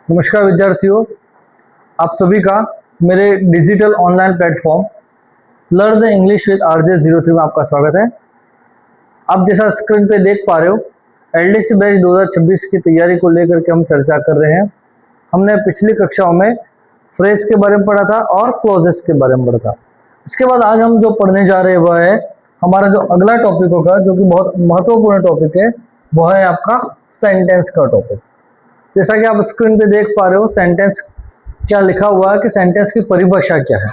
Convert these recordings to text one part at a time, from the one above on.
नमस्कार विद्यार्थियों, आप सभी का मेरे digital online platform learn English with RJ03 में आपका स्वागत है। आप जैसा स्क्रीन पे देख पा रहे हो, LDC बैच 2026 की तैयारी को लेकर के हम चर्चा कर रहे हैं। हमने पिछली कक्षाओं में फ्रेज के बारे में पढ़ा था और क्लॉजेस के बारे में पढ़ा था। इसके बाद आज हम जो पढ़ने जा रहे हैं वह है हमारा जो अगला टॉपिक होगा, जो कि बहुत महत्वपूर्ण टॉपिक है, वह है आपका सेंटेंस का टॉपिक। जैसा कि आप स्क्रीन पे देख पा रहे हो, सेंटेंस क्या लिखा हुआ है कि सेंटेंस की परिभाषा क्या है।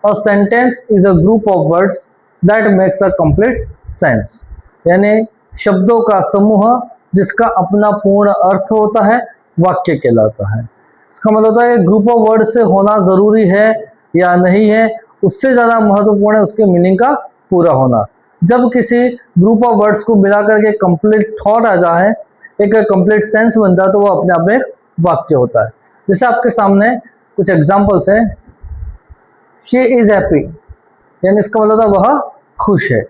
A sentence is a group of words that makes a complete sense, यानी शब्दों का समूह जिसका अपना पूर्ण अर्थ होता है, वाक्य कहलाता है। इसका मतलब होता है ग्रुप ऑफ वर्ड से होना जरूरी है या नहीं है, उससे ज्यादा महत्वपूर्ण है उसके मीनिंग का पूरा होना। जब किसी ग्रुप ऑफ वर्ड्स को मिलाकर के कंप्लीट थॉट आ जाए, एक कंप्लीट सेंस बनता है, तो वो अपने आप में वाक्य होता है। जैसे आपके सामने कुछ एग्जांपल्स हैं। शी इज हैप्पी, यानी इसका मतलब था वह खुश है।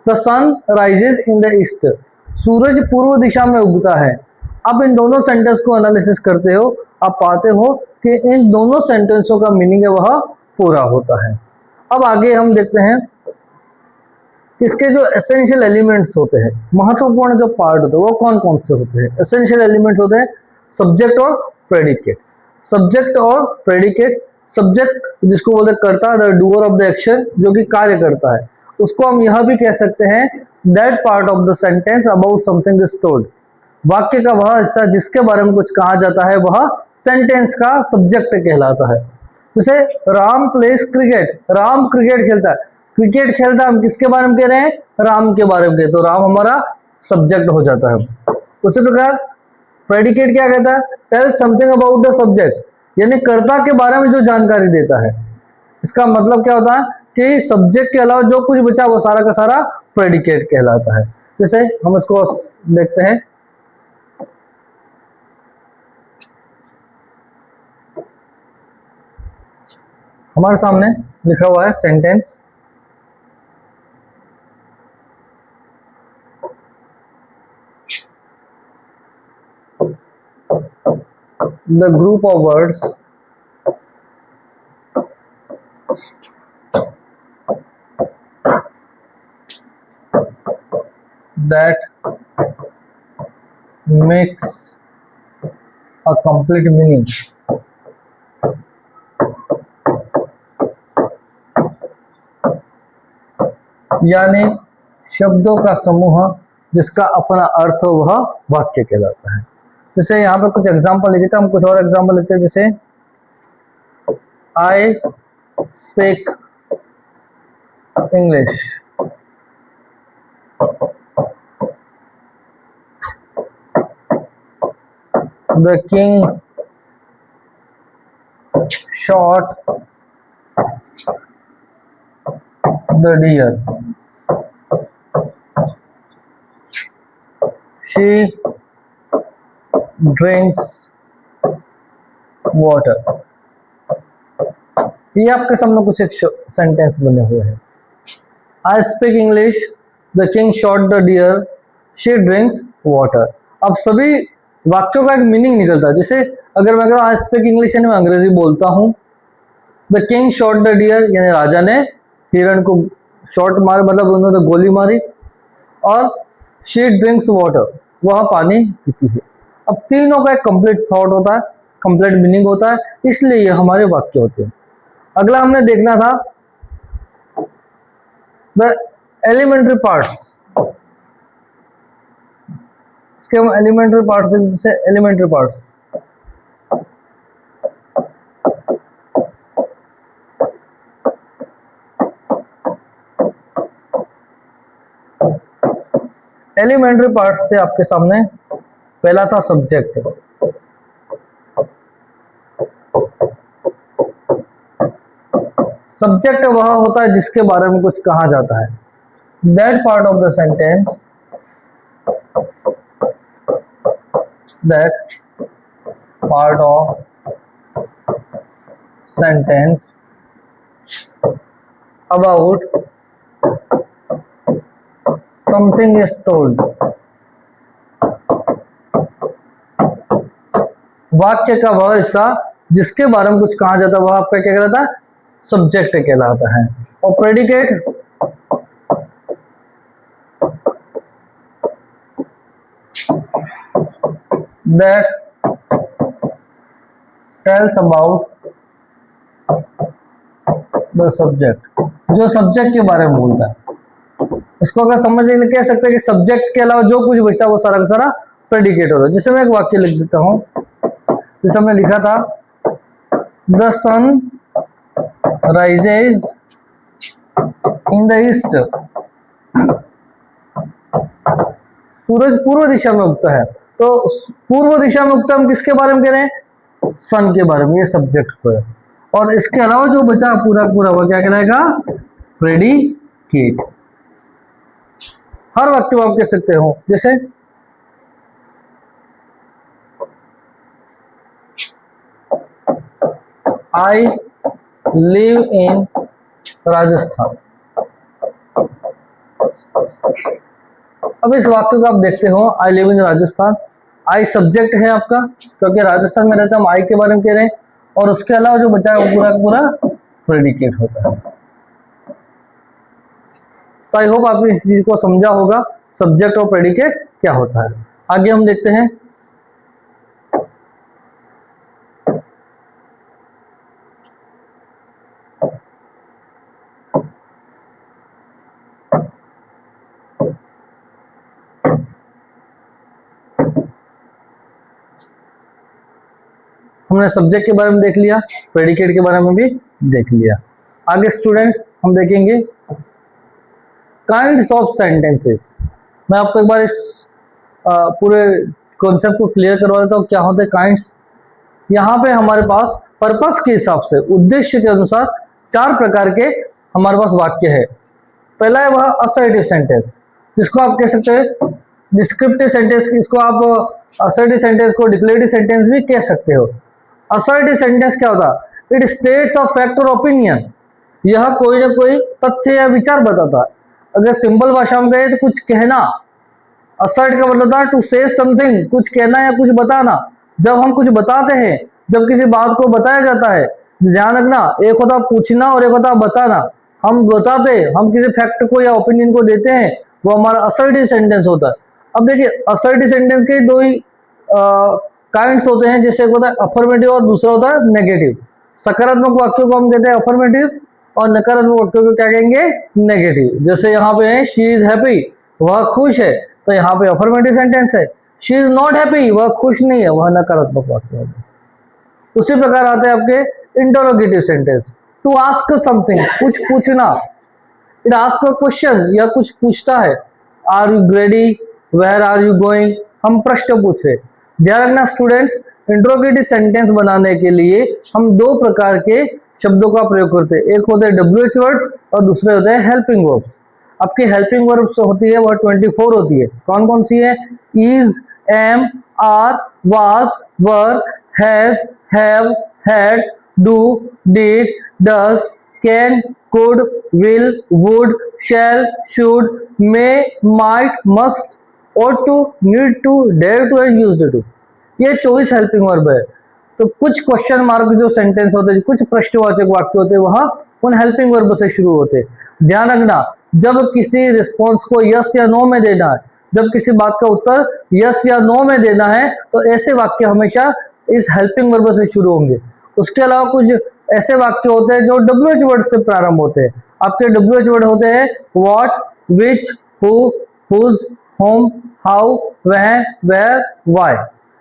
The sun rises in the east, सूरज पूर्व दिशा में उगता है। अब इन दोनों सेंटेंस को एनालिसिस करते हो, आप पाते हो कि इन दोनों सेंटेंसों का मीनिंग है वह पूरा होता है। अब आगे हम देखते हैं इसके जो एसेंशियल एलिमेंट्स होते हैं, महत्वपूर्ण जो पार्ट होते हैं, वो कौन कौन से होते हैं। एसेंशियल एलिमेंट्स होते हैं सब्जेक्ट और प्रेडिकेट। सब्जेक्ट और प्रेडिकेट, सब्जेक्ट जिसको बोलते हैं कर्ता, the doer of the action, जो कि कार्य करता है, उसको हम यह भी कह सकते हैं that part of the sentence about something is told. वाक्य का वह हिस्सा जिसके बारे में कुछ कहा जाता है वह सेंटेंस का सब्जेक्ट कहलाता है। जैसे Ram place cricket, Ram cricket खेलता है। क्रिकेट खेलता है, हम किसके बारे में कह रहे हैं? राम के बारे में कह, तो राम हमारा सब्जेक्ट हो जाता है। उसी प्रकार प्रेडिकेट क्या कहता है? Tell something about the subject, यानी कर्ता के बारे में जो जानकारी देता है। इसका मतलब क्या होता है कि सब्जेक्ट के अलावा जो कुछ बचा वो सारा का सारा प्रेडिकेट कहलाता है। जैसे हम इसको देखते हैं, हमारे सामने लिखा हुआ है sentence. The group of words that makes a complete meaning. यानी शब्दों का समूह जिसका अपना अर्थ हो वह वाक्य कहलाता है। जैसे यहाँ पर कुछ एग्जांपल लिखे थे, हम कुछ और एग्जांपल लिखते हैं। जैसे आई speak English, the king shot the deer, she drinks water। ये आपके सामने कुछ एक सेंटेंस बने हुए हैं। I speak English, the king shot the deer, she drinks water. अब सभी वाक्यों का एक मीनिंग निकलता है। जैसे अगर मैं कहूँ आई स्पीक इंग्लिश, यानी मैं अंग्रेजी बोलता हूँ। The king shot the deer, यानी राजा ने हिरण को शॉट मार, मतलब उन्होंने गोली मारी। और शी ड्रिंक्स वाटर, वह पानी पीती है। अब तीनों का एक कंप्लीट थॉट होता है, कंप्लीट मीनिंग होता है, इसलिए ये हमारे वाक्य होते हैं। अगला हमने देखना था द एलिमेंट्री पार्ट्स। इसके हम एलिमेंट्री पार्ट्स, जैसे एलिमेंट्री पार्ट्स, एलिमेंट्री पार्ट्स से आपके सामने पहला था सब्जेक्ट। सब्जेक्ट वह होता है जिसके बारे में कुछ कहा जाता है। That part of the sentence, that part of sentence about something is told, वाक्य का वह हिस्सा जिसके बारे में कुछ कहा जाता है वह आपका क्या कहलाता है, सब्जेक्ट कहलाता है। और predicate that tells about the subject, जो सब्जेक्ट के बारे में बोलता है। इसको अगर समझ नहीं कह सकते हैं कि सब्जेक्ट के अलावा जो कुछ बचता है वो सारा का सारा प्रेडिकेट होता है। जैसे मैं एक वाक्य लिख देता हूं, जैसे हमने लिखा था the sun rises in the east, सूरज पूर्व दिशा में उगता है। तो पूर्व दिशा में उगता हम किसके बारे में कह रहे हैं, सन के बारे में, ये सब्जेक्ट को है। और इसके अलावा जो बचा पूरा पूरा वह क्या कहलाएगा, प्रेडिकेट। हर वाक्य में आप कह सकते हो, जैसे आई लिव इन राजस्थान। अब इस वाक्य को आप देखते हो, I live in Rajasthan, I subject है आपका क्योंकि राजस्थान में रहता है, हम आई के बारे में कह रहे हैं। और उसके अलावा जो बचा है वो पूरा पूरा प्रेडिकेट होता है। तो आई होप आपने इस चीज को समझा होगा, सब्जेक्ट और प्रेडिकेट क्या होता है। आगे हम देखते हैं हमने सब्जेक्ट के बारे में देख लिया, प्रेडिकेट के बारे में भी देख लिया। आगे स्टूडेंट्स हम देखेंगे काइंड्स ऑफ सेंटेंसेस। मैं आपको एक बार इस पूरे कॉन्सेप्ट को क्लियर करवा देता हूँ, क्या होते हैं काइंड्स। यहाँ पे हमारे पास पर्पस के हिसाब से, उद्देश्य के अनुसार 4 प्रकार के हमारे पास वाक्य है। पहला है वह असर्टिव सेंटेंस, जिसको आप कह सकते हैं डिस्क्रिप्टिव सेंटेंस, इसको आप असर्टिव सेंटेंस को डिक्लेरेटिव सेंटेंस भी कह सकते हो। असर्टिव सेंटेंस क्या होता है, इट स्टेट्स अ फैक्ट और ओपिनियन, यह कोई ना कोई तथ्य या विचार बताता है। अगर सिंपल भाषा में कहे तो कुछ कहना, असर्ट का मतलब था टू से समथिंग, कुछ कहना या कुछ बताना। जब हम कुछ बताते हैं, जब किसी बात को बताया जाता है, ध्यान रखना, एक होता पूछना और एक होता बताना। हम बताते, हम किसी फैक्ट को या ओपिनियन को देते हैं, वो हमारा असर्टिव सेंटेंस होता है। अब देखिए असर्टिव सेंटेंस के दो ही काइंड्स होते हैं, जैसे एक होता है अफर्मेटिव और दूसरा होता है नेगेटिव। सकारात्मक वाक्यों को हम कहते हैं अफर्मेटिव और नकारात्मक वाक्यों को क्या कहेंगे, नेगेटिव। जैसे यहाँ पे है शी इज हैप्पी, वह खुश है, तो यहाँ पे अफर्मेटिव सेंटेंस है। शी इज नॉट हैप्पी, वह खुश नहीं है, वह नकारात्मक वाक्य है। उसी प्रकार आते हैं आपके interrogative sentence, to ask something, कुछ पूछना। इट आस्क अ क्वेश्चन, यह कुछ पूछता है। Are you ready, where are you going, हम प्रश्न पूछे। ध्यान रखना स्टूडेंट्स, इंटरोगेटिव सेंटेंस बनाने के लिए हम 2 प्रकार के शब्दों का प्रयोग करते हैं। एक होते हैं WH वर्ड्स और दूसरे होते हैं हेल्पिंग वर्ब्स। आपकी हेल्पिंग वर्ब्स होती है वह 24 होती है। कौन कौन सी है, is, am, are, was, were, has, have, had, do, did, does, can, could, will, would, shall, should, may, might, must, ought to, need to, dare to and used to, ये 24 हेल्पिंग वर्ब है। तो कुछ question mark जो sentence होते हैं, कुछ प्रश्नवाचक वाक्य होते हैं, वहां उन हेल्पिंग वर्ब से शुरू होते हैं। ध्यान रखना, जब किसी रिस्पॉन्स को यस या नो में देना है, जब किसी बात का उत्तर यस या नो में देना है, तो ऐसे वाक्य हमेशा इस हेल्पिंग वर्ब से शुरू होंगे। उसके अलावा कुछ ऐसे वाक्य होते हैं जो WH वर्ड से प्रारंभ होते हैं। आपके WH वर्ड होते हैं what, which, who, whose, whom, how, वह, वेयर, वाई,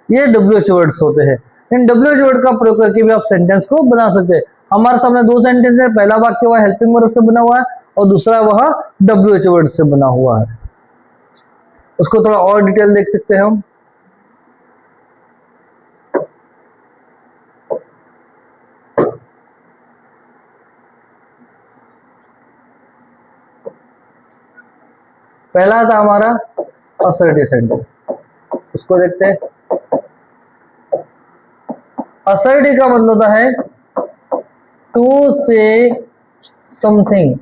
ये WH वर्ड्स होते हैं। इन WH वर्ड का प्रयोग करके भी आप सेंटेंस को बना सकते हैं। हमारे सामने 2 सेंटेंस है, पहला वाक्य वह हेल्पिंग वर्ब से बना हुआ है और दूसरा वह WH वर्ड से बना हुआ है। उसको थोड़ा और डिटेल देख सकते हैं हम। पहला था हमारा असर्टिव सेंटेंस, उसको देखते हैं। असर्टिव का मतलब होता है टू से समथिंग,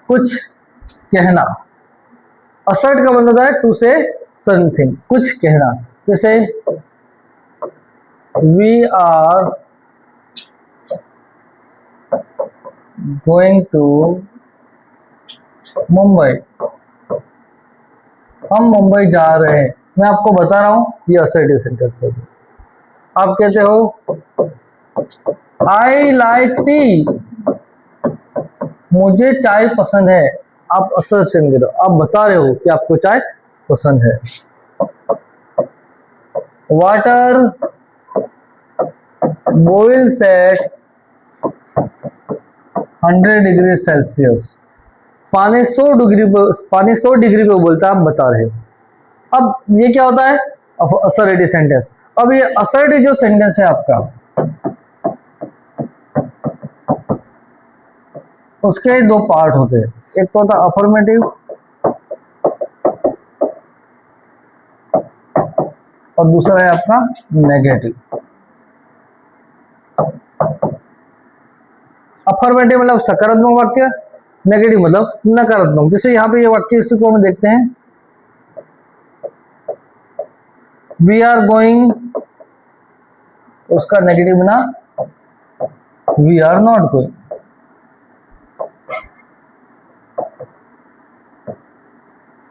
कुछ कहना। असर्ट का मतलब होता है टू से समथिंग, कुछ कहना। जैसे we are going to Mumbai, हम मुंबई जा रहे हैं। मैं आपको बता रहा हूं ये असर्टिव सेंटेंस है। आप कहते हो आई लाइक टी, मुझे चाय पसंद है। आप असर्शन दे रहे हो, आप बता रहे हो कि आपको चाय पसंद है। Water boils at 100 degree Celsius, पानी 100 डिग्री पे बोलता है, आप बता रहे हो। अब ये क्या होता है? Assertive sentence. अब ये असर्टिव जो सेंटेंस है आपका, उसके दो पार्ट होते हैं। एक तो होता है अफर्मेटिव और दूसरा है आपका नेगेटिव। अफर्मेटिव मतलब सकारात्मक वाक्य, नेगेटिव मतलब नकारात्मक। जैसे यहाँ पे ये वाक्य, इसको हम देखते हैं, वी आर गोइंग, उसका नेगेटिव बना वी आर नॉट गोइंग।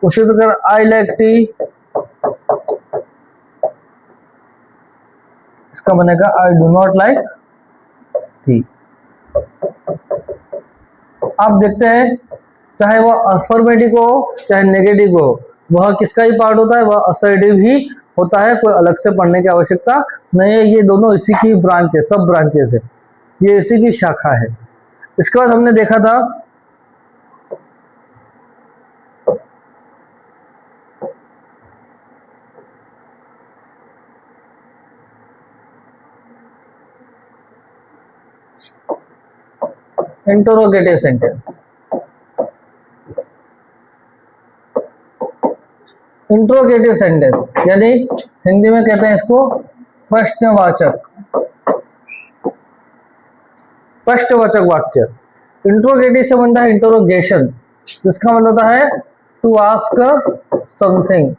उसी प्रकार आई लाइक टी, इसका बनेगा I do not like T. आप देखते हैं चाहे वह अफर्मेटिव हो चाहे नेगेटिव हो, वह किसका ही पार्ट होता है? वह असर्टिव ही होता है। कोई अलग से पढ़ने की आवश्यकता नहीं है। ये दोनों इसी की ब्रांच है, सब ब्रांचेस है, ये इसी की शाखा है। इसके बाद हमने देखा था इंटरोगेटिव सेंटेंस। इंटरोगेटिव सेंटेंस यानी हिंदी में कहते हैं इसको प्रश्नवाचक, प्रश्नवाचक वाक्य। इंटरोगेटिव से बनता है इंटरोगेशन, जिसका मतलब होता है टू आस्क समथिंग,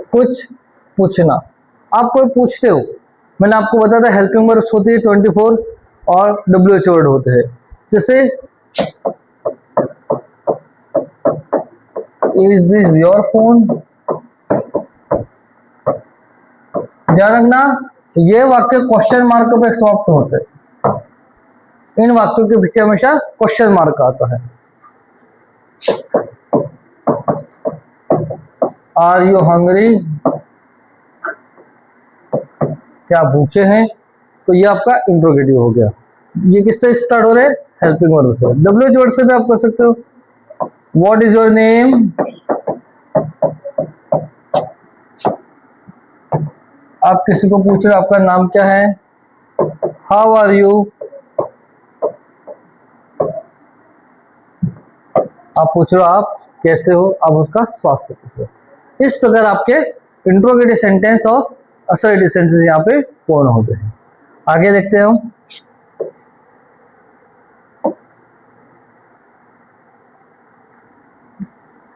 कुछ पूछना। आप कोई पूछते हो, मैंने आपको बताया था हेल्पिंग वर्ब्स होती है 24 और WH वर्ड होते हैं। जैसे इज दिस योर फोन, ध्यान रखना ये वाक्य क्वेश्चन मार्क पे समाप्त होते हैं। इन वाक्यों के पीछे हमेशा क्वेश्चन मार्क आता है। आर यू हंग्री, क्या भूखे हैं? तो ये आपका इंट्रोगेटिव हो गया। ये किससे स्टार्ट हो रहे हैं? हेल्पिंग वर्ब से। WH वर्ड से भी आप कर सकते हो, व्हाट इज योर नेम, आप किसी को पूछ रहे हो आपका नाम क्या है। हाउ आर यू, आप पूछ रहे हो आप कैसे हो, आप उसका स्वास्थ्य पूछ रहे हो। इस प्रकार आपके इंट्रोगेटिव सेंटेंस और असर्टिव सेंटेंस यहाँ पे पूर्ण होते हैं। आगे देखते हैं हम।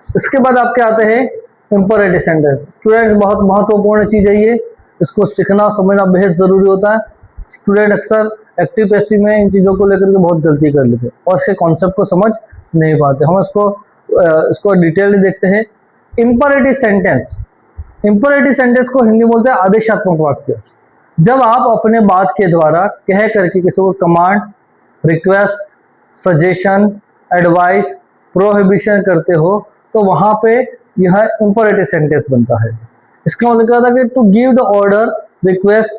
इसके बाद आपके आते हैं इंपरेटिव सेंटेंस। स्टूडेंट बहुत महत्वपूर्ण चीज है ये, इसको सीखना समझना बेहद जरूरी होता है। स्टूडेंट अक्सर एक्टिव पैसिव में इन चीजों को लेकर के बहुत गलती कर लेते हैं और इसके कॉन्सेप्ट को समझ नहीं पाते। हम इसको डिटेल देखते हैं। इंपरेटिव सेंटेंस, इंपरेटिव सेंटेंस को हिंदी बोलते हैं आदेशात्मक वाक्य। जब आप अपने बात के द्वारा कह करके किसी को command, request, suggestion, advice, prohibition करते हो तो वहां पे यह इंपरेटिव सेंटेंस बनता है। इसका मतलब क्या था कि to give the order, request,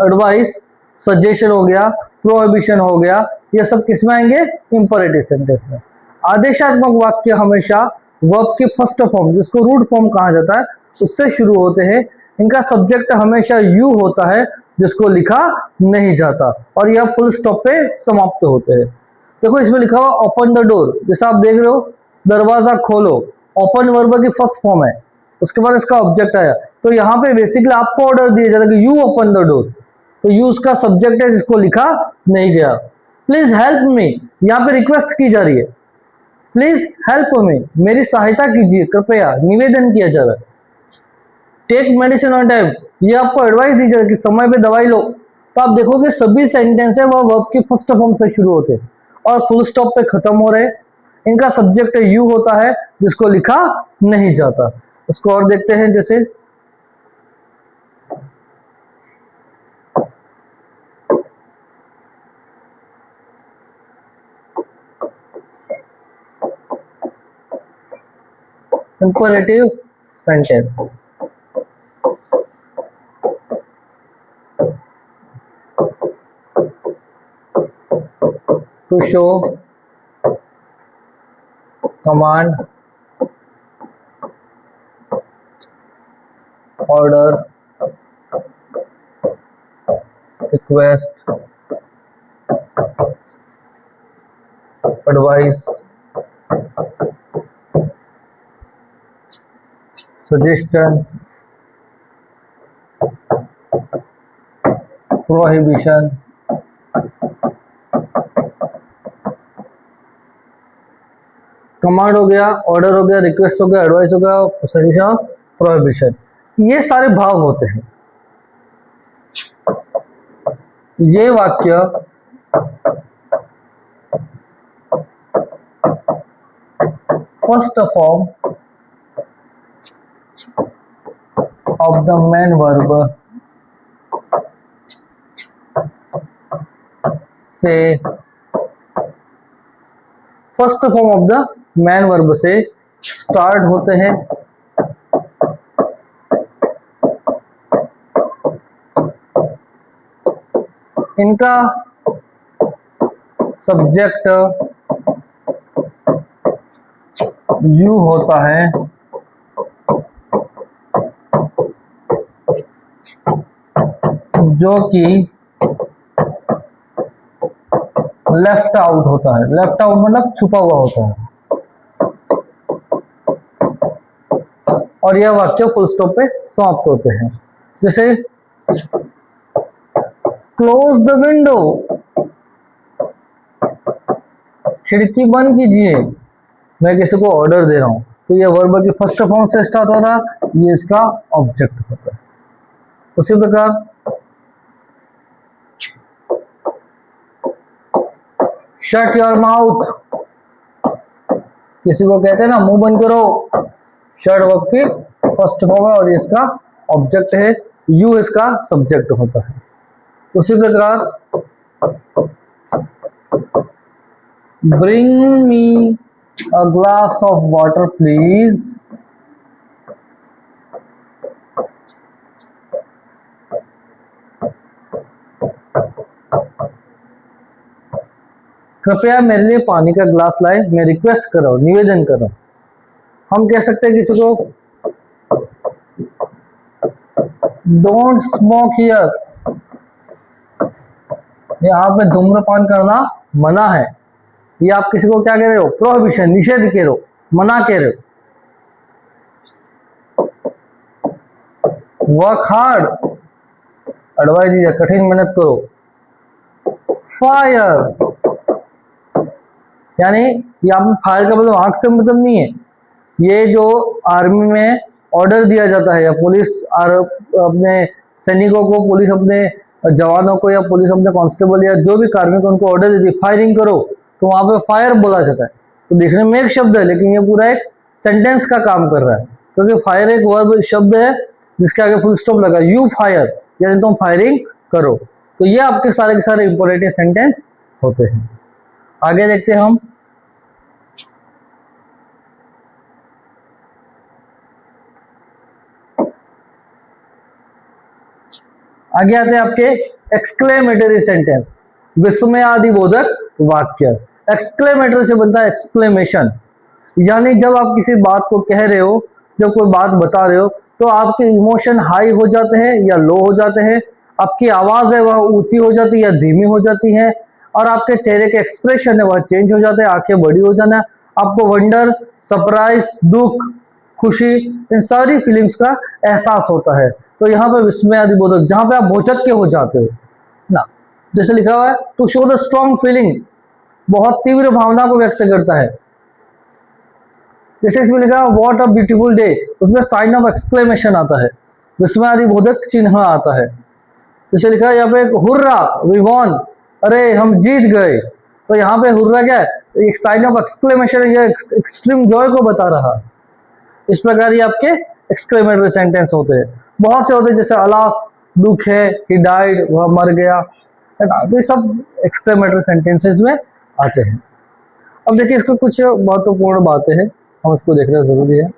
advice, suggestion हो गया, प्रोहिबिशन हो गया, ये सब किस में आएंगे? इंपरेटिव सेंटेंस में। आदेशात्मक वाक्य हमेशा वर्ब की फर्स्ट फॉर्म, जिसको रूट फॉर्म कहा जाता है, उससे शुरू होते हैं। इनका सब्जेक्ट हमेशा यू होता है, जिसको लिखा नहीं जाता, और यह फुल स्टॉप पे समाप्त होते हैं। देखो इसमें लिखा हुआ ओपन द डोर, जैसा आप देख रहे हो दरवाजा खोलो, ओपन वर्ब की फर्स्ट फॉर्म है, उसके बाद इसका ऑब्जेक्ट आया। तो यहाँ पे बेसिकली आपको ऑर्डर दिया जाता है कि यू ओपन द डोर, तो यू उसका सब्जेक्ट है जिसको लिखा नहीं गया। प्लीज हेल्प मी, यहाँ पे रिक्वेस्ट की जा रही है। प्लीज हेल्प मी, मेरी सहायता कीजिए, कृपया निवेदन किया जा रहा है। टेक मेडिसिन ऑन टाइम, ये आपको एडवाइस दी जाए कि समय पे दवाई लो। तो आप देखोगे सभी सेंटेंस है वह वर्ब के फर्स्ट फॉर्म से शुरू होते हैं और फुल स्टॉप पे खत्म हो रहे हैं। इनका सब्जेक्ट यू होता है जिसको लिखा नहीं जाता। उसको और देखते हैं, जैसे imperative sentence. To show, command, order, request, advice, suggestion, prohibition, command हो गया, ऑर्डर हो गया, रिक्वेस्ट हो गया, एडवाइस हो गया, सजेशन, प्रोहिबिशन, ये सारे भाव होते हैं। ये वाक्य first form of the main verb से, first form of the main verb से स्टार्ट होते हैं। इनका सब्जेक्ट यू होता है, जो कि लेफ्ट आउट होता है। लेफ्ट आउट मतलब छुपा हुआ होता है। और यह वाक्य फुल स्टॉप पे समाप्त होते हैं। जैसे क्लोज द विंडो, खिड़की बंद कीजिए, मैं किसी को ऑर्डर दे रहा हूं, तो यह वर्ब की फर्स्ट फॉर्म से स्टार्ट हो रहा, ये इसका ऑब्जेक्ट होता है। उसी प्रकार शट योर माउथ, किसी को कहते हैं ना मुंह बंद करो, शट वर्ब की फर्स्ट फॉर्म है और ये इसका ऑब्जेक्ट है, यू इसका सब्जेक्ट होता है। उसी प्रकार bring me a glass of water please, कृपया मेरे लिए पानी का ग्लास लाए, मैं रिक्वेस्ट कर रहा हूं, निवेदन कर रहा हूं। हम कह सकते हैं किसी को डोंट स्मोक हियर, यहाँ पे धूम्रपान करना मना है। ये आप किसी को क्या कह रहे हो, प्रोहिबिशन, निषेध कह रहे हो, मना कह रहे हो। वर्क हार्ड, एडवाइस दीजिए, कठिन मेहनत करो। फायर, यानी यहाँ पे फायर का मतलब आग से मतलब नहीं है, ये जो आर्मी में ऑर्डर दिया जाता है या पुलिस अपने सैनिकों को, पुलिस अपने जवानों को या पुलिस अपने कांस्टेबल या जो भी कार्मिक उनको ऑर्डर देती है फायरिंग करो, तो वहां पे फायर बोला जाता है। तो देखने में एक शब्द है लेकिन ये पूरा एक सेंटेंस का काम कर रहा है, क्योंकि फायर एक वर्ब शब्द है जिसके आगे फुल स्टॉप लगा, यू फायर, यानी तुम फायरिंग करो। तो ये आपके सारे के सारे इंपोर्टेंट सेंटेंस होते हैं। आगे देखते हैं हम, आगे आते हैं आपके एक्सक्लेमेटरी सेंटेंस, विस्मयादिबोधक वाक्य। एक्सक्लेमेटरी से बनता है एक्सक्लेमेशन, यानी जब आप किसी बात को कह रहे हो, जब कोई बात बता रहे हो, तो आपके इमोशन हाई हो जाते हैं या लो हो जाते हैं, आपकी आवाज है वह ऊंची हो जाती है या धीमी हो जाती है, और आपके चेहरे के एक्सप्रेशन है वह चेंज हो जाते हैं, आंखें बड़ी हो जाना, आपको वंडर, सरप्राइज, दुख, खुशी, इन सारी फीलिंग्स का एहसास होता है। तो यहाँ पे विस्मयादिबोधक, जहां पे आप भौचक के हो जाते हो ना, जैसे लिखा हुआ है to show the strong feeling, बहुत तीव्र भावना को व्यक्त करता है। जैसे इसमें लिखा व्हाट अ ब्यूटीफुल डे, उसमें साइन ऑफ एक्सक्लेमेशन आता है, विस्मयादिबोधक चिन्ह आता है। जैसे लिखा है यहाँ पे हुर्रा वी वॉन, अरे हम जीत गए, तो यहाँ पे हुर्रा क्या है, एक साइन ऑफ एक्सक्लेमेशन, ये एक्सट्रीम जॉय को बता रहा है। इस प्रकार ये आपके एक्सक्लेमेटरी सेंटेंस होते हैं। बहुत से होते हैं जैसे अलास दुख है, ही डाइड वह मर गया, है ना, तो ये सब एक्सक्लेमेटरी सेंटेंसेस में आते हैं। अब देखिए इसको कुछ महत्वपूर्ण बातें हैं, हम इसको देखना जरूरी है।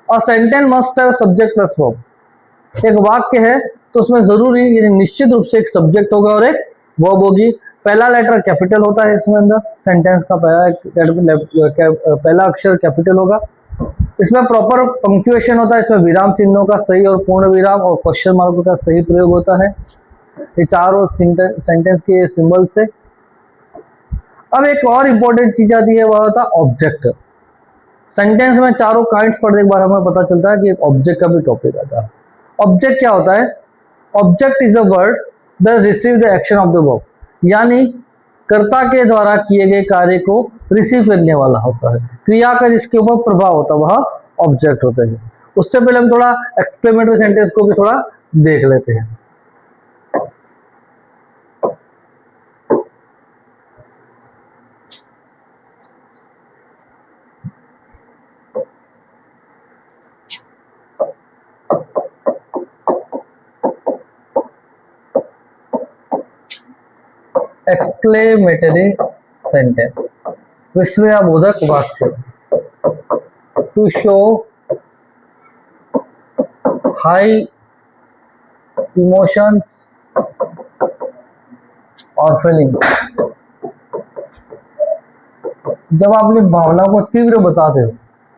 A sentence must have subject plus verb, एक वाक्य है तो उसमें जरूरी निश्चित रूप से एक सब्जेक्ट होगा और एक वर्ब होगी। पहला लेटर कैपिटल होता है इसमें, अंदर सेंटेंस का पहला अक्षर कैपिटल होगा। इसमें प्रॉपर पंक्चुएशन होता है, इसमें विराम चिन्हों का सही और पूर्ण विराम और क्वेश्चन मार्क का सही प्रयोग होता है। ये चारों सेंटेंस के सिंबल से। अब एक और इंपॉर्टेंट चीज आती है, वह होता है ऑब्जेक्ट। सेंटेंस में चारों काइंड्स पढ़ने के बाद हमें पता चलता है कि एक ऑब्जेक्ट का भी टॉपिक आता है। ऑब्जेक्ट क्या होता है? Object is a word that receive the action of the verb, यानी कर्ता के द्वारा किए गए कार्य को रिसीव करने वाला होता है, क्रिया का जिसके ऊपर प्रभाव होता है वह ऑब्जेक्ट होते हैं। उससे पहले हम थोड़ा एक्सक्लेमेटरी सेंटेंस को भी थोड़ा देख लेते हैं। एक्सक्लेमेटरी सेंटेंस, विस्मयाबोधक वाक्य, टू शो हाई इमोशंस और फीलिंग्स, जब आप अपनी भावनाओं को तीव्र बताते हो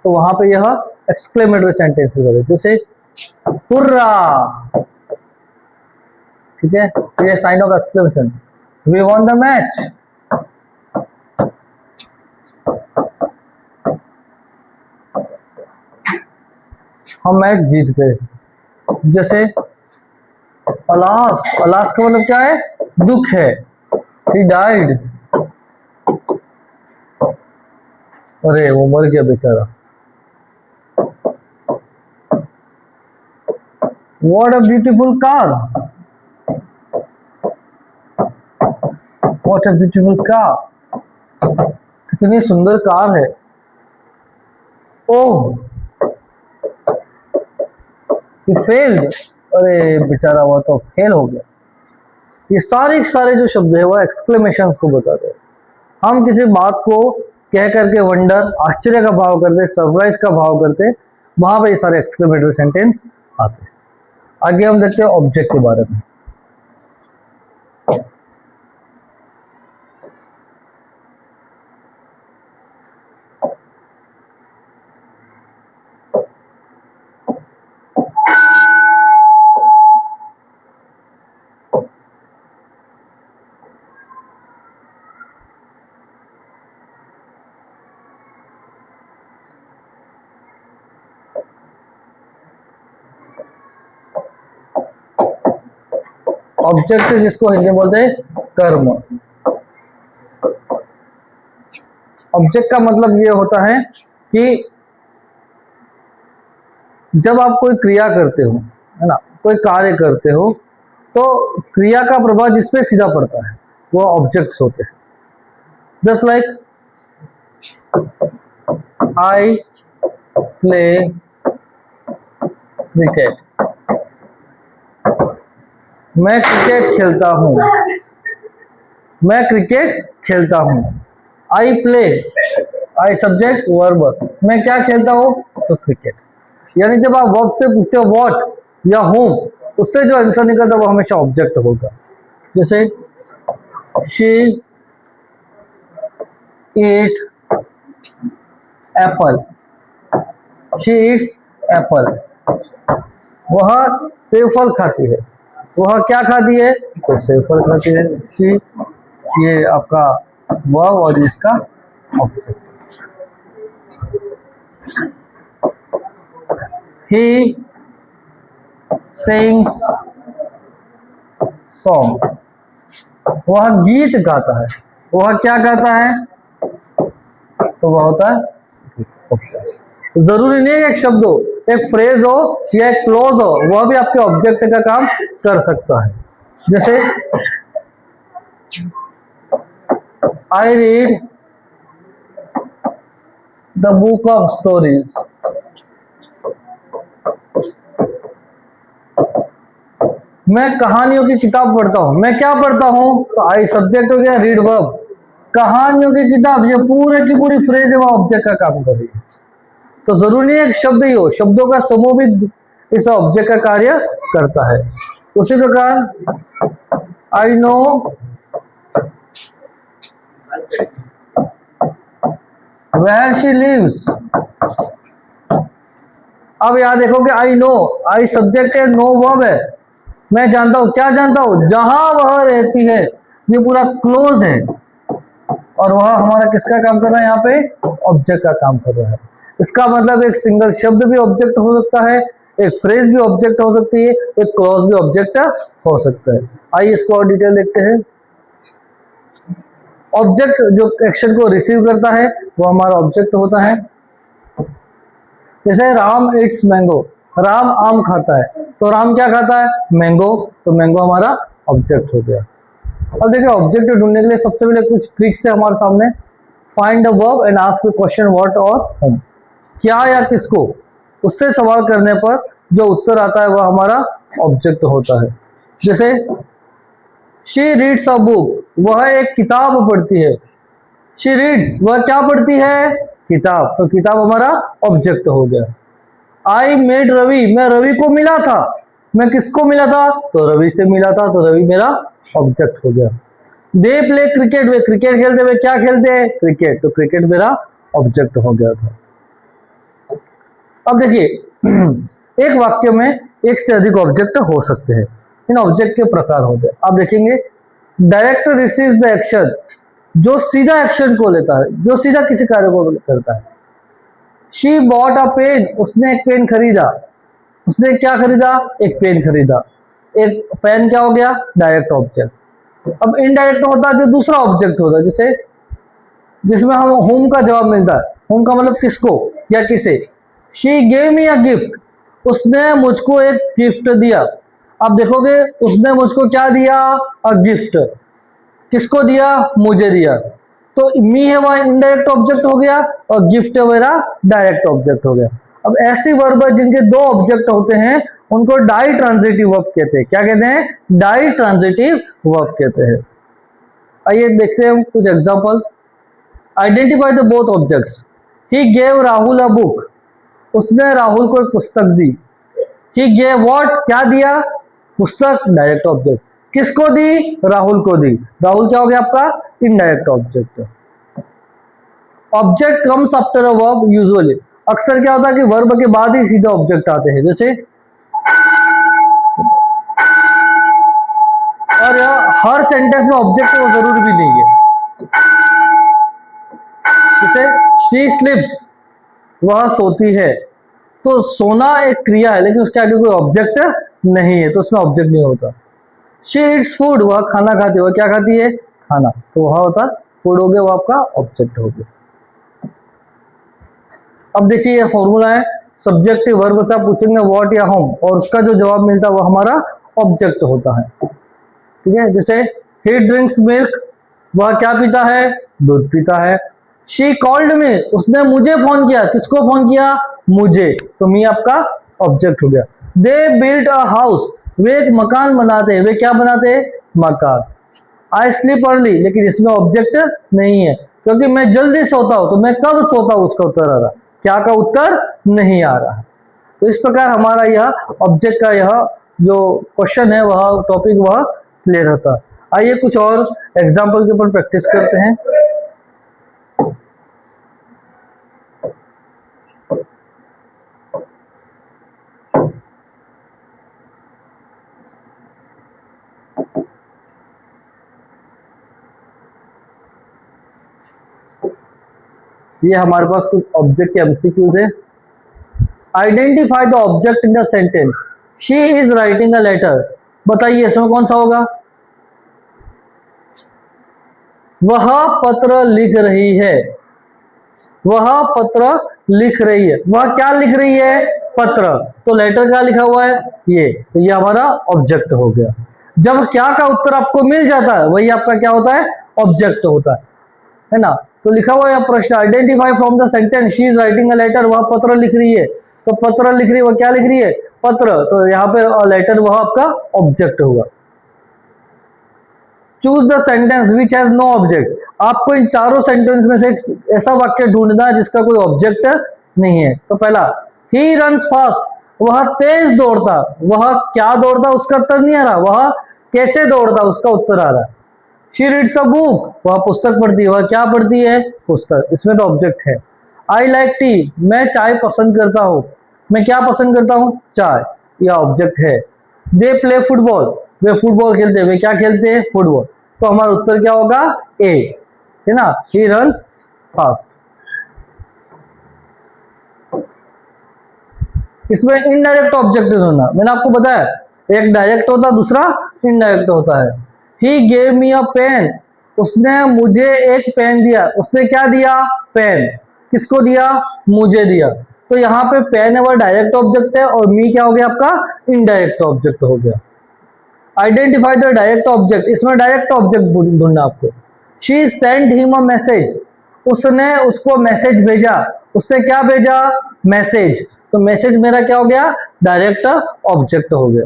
तो वहां पे यह एक्सक्लेमेटरी सेंटेंस है। जैसे हुर्रा, ठीक है, ये sign of exclamation, we won the match, हम मैच जीत गए। जैसे अलास, अलास का मतलब क्या है? दुख है। ही डाइड, अरे वो मर गया बेचारा। What a beautiful car, what a beautiful car, कितनी सुंदर कार है। ओह ही फेल्ड, अरे बेचारा वो तो फेल हो गया। ये सारे जो शब्द है वो एक्सक्लेमेशन को बताते हैं। हम किसी बात को कह करके वंडर, आश्चर्य का भाव करते, सरप्राइज का भाव करते, वहां पे ये सारे एक्सक्लेमेटरी सेंटेंस आते हैं। आगे हम देखते हैं ऑब्जेक्ट के बारे में। ऑब्जेक्ट जिसको हिंदी में बोलते हैं कर्म। ऑब्जेक्ट का मतलब ये होता है कि जब आप कोई क्रिया करते हो, है ना, कोई कार्य करते हो, तो क्रिया का प्रभाव जिसपे सीधा पड़ता है वो ऑब्जेक्ट्स होते हैं। Just like I play cricket, मैं क्रिकेट खेलता हूं, मैं क्रिकेट खेलता हूं। I play, I subject verb, मैं क्या खेलता हूं? तो क्रिकेट। यानी जब आप वर्ब से पूछते हो व्हाट या होम, उससे जो आंसर निकलता है वो हमेशा ऑब्जेक्ट होगा। जैसे she eat Apple, she Yeats Apple, वह सेब फल खाती है। वह क्या खाती है? तो सेब फल खाती है। शी, ये आपका वर्ब और इसका ऑब्जेक्ट। ही सिंग्स सॉन्ग, वह गीत गाता है। वह क्या गाता है? तो वह होता है ऑब्जेक्ट। जरूरी नहीं है कि एक शब्द हो, एक फ्रेज हो या एक क्लोज हो, वह भी आपके ऑब्जेक्ट का काम कर सकता है। जैसे I read the book of stories, मैं कहानियों की किताब पढ़ता हूं। मैं क्या पढ़ता हूं? तो आई सब्जेक्ट हो गया, रीड वर्ब। कहानियों की किताब, ये पूरे की पूरी फ्रेज है, वह ऑब्जेक्ट का काम कर रही है। तो जरूरी नहीं एक शब्द ही हो, शब्दों का समूह भी इस ऑब्जेक्ट का कार्य करता है। उसी प्रकार I know where she lives. अब यहां देखोगे आई नो, आई सब्जेक्ट है, नो वर्ब है। मैं जानता हूं, क्या जानता हूं? जहां वह रहती है। ये पूरा क्लोज है और वह हमारा किसका काम कर रहा है? यहाँ पे ऑब्जेक्ट का काम कर रहा है। इसका मतलब एक सिंगल शब्द भी ऑब्जेक्ट हो सकता है, एक फ्रेज भी ऑब्जेक्ट हो सकती है, एक क्लॉज भी ऑब्जेक्ट हो सकता है। आइए इसको और डिटेल देखते हैं। ऑब्जेक्ट जो एक्शन को रिसीव करता है वो हमारा ऑब्जेक्ट होता है। जैसे राम इट्स मैंगो, राम आम खाता है, तो राम क्या खाता है? मैंगो, तो मैंगो हमारा ऑब्जेक्ट हो गया। अब देखिए ऑब्जेक्ट ढूंढने के लिए सबसे पहले कुछ ट्रिक्स है हमारे सामने। Find the verb and ask the question what और whom। क्या या किसको, उससे सवाल करने पर जो उत्तर आता है वह हमारा ऑब्जेक्ट होता है। जैसे शी रीड्स अ बुक, वह एक किताब पढ़ती है। शी रीड्स, वह क्या पढ़ती है? किताब, तो किताब हमारा ऑब्जेक्ट हो गया। आई मेड रवि, मैं रवि को मिला था। मैं किसको मिला था? तो रवि से मिला था, तो रवि मेरा ऑब्जेक्ट हो गया। They play cricket, way cricket खेलते, वे क्या खेलते हैं? क्रिकेट, तो क्रिकेट मेरा ऑब्जेक्ट हो गया था। अब देखिए एक वाक्य में एक से अधिक ऑब्जेक्ट हो सकते हैं। इन ऑब्जेक्ट के प्रकार होते हैं, आप देखेंगे। डायरेक्ट रिसीव्स द एक्शन, जो सीधा एक्शन को लेता है, जो सीधा किसी कार्य को करता है। शी बॉट अ पेन, उसने एक पेन खरीदा। उसने क्या खरीदा? एक पेन खरीदा। एक पेन क्या हो गया? Direct object. अब इनडायरेक्ट होता है जो दूसरा ऑब्जेक्ट होता है, जैसे जिसमें हम होम का जवाब मिलता है। होम का मतलब किसको या किसे? She gave me a gift, उसने मुझको एक गिफ्ट दिया। अब देखोगे उसने मुझको क्या दिया? A gift. किसको दिया? मुझे दिया। तो मी है वह इनडायरेक्ट ऑब्जेक्ट हो गया और गिफ्ट है मेरा डायरेक्ट ऑब्जेक्ट हो गया। अब ऐसी वर्ब जिनके दो ऑब्जेक्ट होते हैं उनको डाई ट्रांजिटिव वर्ब कहते हैं। क्या कहते हैं? डाई ट्रांजिटिव वर्ब कहते हैं। आइए देखते हैं कुछ example. Identify the both objects. He gave Rahul a book, उसने राहुल को एक पुस्तक दी। ही गेव व्हाट, क्या दिया? पुस्तक, डायरेक्ट ऑब्जेक्ट। किसको दी? राहुल को दी। राहुल क्या हो गया आपका? Indirect object. Object comes after a verb usually, अक्सर क्या होता है कि वर्ब के बाद ही सीधे ऑब्जेक्ट आते हैं। जैसे और हर सेंटेंस में ऑब्जेक्ट वो जरूरी भी नहीं है। जैसे शी स्लीप्स, वह सोती है। तो सोना एक क्रिया है लेकिन उसके आगे कोई ऑब्जेक्ट नहीं है, तो उसमें ऑब्जेक्ट नहीं होता। शी इट्स फूड, वह खाना खाती है। वह क्या खाती है? खाना, तो वह होता फूड हो गया, वो आपका ऑब्जेक्ट हो गया। अब देखिए ये फॉर्मूला है। सब्जेक्टिव वर्ब से आप पूछेंगे व्हाट या होम, और उसका जो जवाब मिलता है वो हमारा ऑब्जेक्ट होता है। ठीक है, जैसे ही ड्रिंक्स मिल्क, वह क्या पीता है? दूध पीता है। शी कॉल्ड मी, उसने मुझे फोन किया। किसको फोन किया? मुझे, तो मी आपका ऑब्जेक्ट हो गया। दे बिल्ड अ हाउस, वे एक मकान बनाते हैं। वे क्या बनाते हैं? मकान। आई स्लीप अर्ली, लेकिन इसमें ऑब्जेक्ट नहीं है क्योंकि मैं जल्दी सोता हूं, तो मैं कब सोता हूं उसका उत्तर आ रहा, क्या का उत्तर नहीं आ रहा। तो इस प्रकार हमारा यह ऑब्जेक्ट का यह जो क्वेश्चन है वह टॉपिक वह क्लियर होता है। आइए कुछ और एग्जाम्पल के ऊपर प्रैक्टिस करते हैं। ये हमारे पास कुछ ऑब्जेक्ट के एमसीक्यूज है। Identify the object in the sentence. She is writing a letter, बताइए इसमें कौन सा होगा? वह पत्र लिख रही है। वह पत्र लिख रही है, वह क्या लिख रही है, पत्र। तो लेटर क्या लिखा हुआ है, ये, तो ये हमारा ऑब्जेक्ट हो गया। जब क्या का उत्तर आपको मिल जाता है वही आपका क्या होता है, ऑब्जेक्ट होता है ना। तो लिखा हुआ है प्रश्न, identify from the sentence she is writing a letter, वह पत्र लिख रही है। तो पत्र लिख रही है, वह क्या लिख रही है, पत्र। तो यहाँ पे लेटर वह आपका ऑब्जेक्ट होगा। Choose the sentence which has no object, आपको इन चारों सेंटेंस में से एक ऐसा वाक्य ढूंढना है जिसका कोई ऑब्जेक्ट नहीं है। तो पहला, ही रन्स फास्ट, वह तेज दौड़ता, वह क्या दौड़ता उसका उत्तर नहीं आ रहा, वह कैसे दौड़ता उसका उत्तर आ रहा है। शी रीड्स अ बुक, वह पुस्तक पढ़ती है, वह क्या पढ़ती है, पुस्तक, इसमें तो ऑब्जेक्ट है। आई लाइक टी, मैं चाय पसंद करता हूं, मैं क्या पसंद करता हूं, चाय, यह ऑब्जेक्ट है। They play football, way football खेलते हैं, वे क्या खेलते हैं, फुटबॉल। तो हमारा उत्तर क्या होगा, ए, है ना, ही रन्स फास्ट। इसमें इनडायरेक्ट ऑब्जेक्ट ढूंढना, मैंने आपको बताया एक डायरेक्ट होता है, दूसरा इनडायरेक्ट होता है। He gave me a pen, उसने मुझे एक पेन दिया, उसने क्या दिया, पेन, किसको दिया, मुझे दिया। तो यहाँ पे पेन है वह डायरेक्ट ऑब्जेक्ट है और मी क्या हो गया आपका, इनडायरेक्ट ऑब्जेक्ट हो गया। आइडेंटिफाई द डायरेक्ट ऑब्जेक्ट, इसमें डायरेक्ट ऑब्जेक्ट ढूंढना आपको। She send him a message, उसने उसको मैसेज भेजा, उसने क्या भेजा, मैसेज। तो मैसेज मेरा क्या हो गया, डायरेक्ट ऑब्जेक्ट हो गया।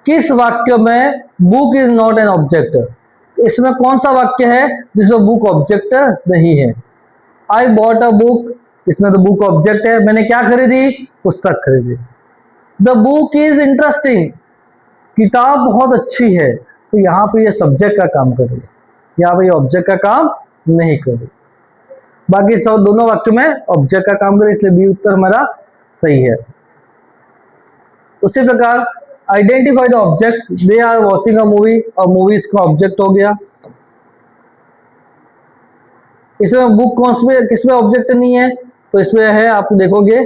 किस वाक्य में book is not an object, इसमें कौन सा वाक्य है जिसमें बुक ऑब्जेक्ट नहीं है। आई बॉट अ बुक, इसमें तो बुक ऑब्जेक्ट है, मैंने क्या खरीदी, पुस्तक खरीदी। द बुक इज इंटरेस्टिंग, किताब बहुत अच्छी है। तो यहाँ पे ये सब्जेक्ट का काम कर रही है, यहाँ पे ऑब्जेक्ट का काम नहीं कर रही। बाकी सब दोनों वाक्य में ऑब्जेक्ट का काम करे, इसलिए बी उत्तर हमारा सही है। उसी प्रकार identify the object, they are watching a movie, और मूवी इसका ऑब्जेक्ट हो गया। इसमें बुक कौन से किसमें ऑब्जेक्ट नहीं है, तो इसमें है, आप देखोगे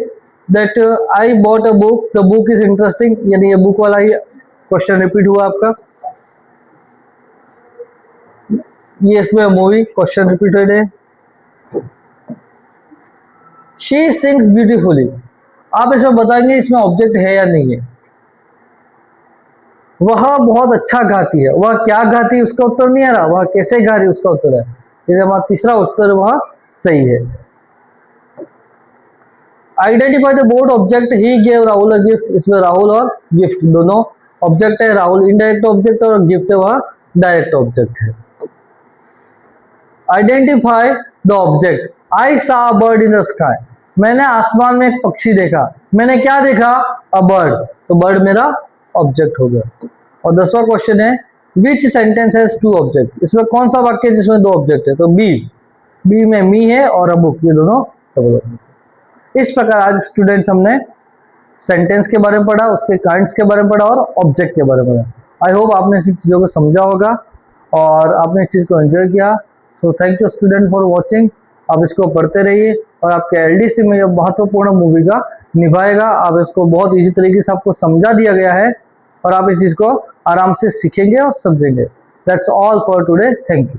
that I bought a book, the book is interesting, यानी ये बुक वाला ही क्वेश्चन रिपीट हुआ आपका। ये इसमें मूवी क्वेश्चन रिपीटेड है। शी सिंग्स ब्यूटीफुली, आप इसमें बताएंगे इसमें ऑब्जेक्ट है या नहीं है। वह बहुत अच्छा गाती है, वह क्या गाती है उसका उत्तर नहीं आ रहा, वह कैसे गा रही उसका उत्तर है। ये हमारा तीसरा उत्तर वह सही है। Identify the bold object, he gave Rahul a gift, इसमें राहुल और गिफ्ट दोनों ऑब्जेक्ट है। राहुल इनडायरेक्ट ऑब्जेक्ट और गिफ्ट है वह डायरेक्ट ऑब्जेक्ट है। Identify the object, I saw a bird in the sky, मैंने आसमान में एक पक्षी देखा, मैंने क्या देखा, अ बर्ड, तो बर्ड मेरा ऑब्जेक्ट हो गया। और 10वां क्वेश्चन है, which sentence has two object, इसमें कौन सा वाक्य जिसमें दो ऑब्जेक्ट है, तो बी, बी में मी है और अ बुक, ये दोनों डबल ऑब्जेक्ट। इस प्रकार आज स्टूडेंट्स हमने सेंटेंस के बारे में पढ़ा, उसके काइंड्स के बारे में पढ़ा और ऑब्जेक्ट के बारे में पढ़ा। आई होप आपने इस चीज़ों को समझा होगा और आपने इस चीज़ को एंजॉय किया। So thank you student for watching. आप इसको पढ़ते रहिए और आपके एलडीसी में यह महत्वपूर्ण भूमिका निभाएगा। आप इसको बहुत इजी तरीके से आपको समझा दिया गया है और आप इस चीज़ को आराम से सीखेंगे और समझेंगे। That's all for today, thank you.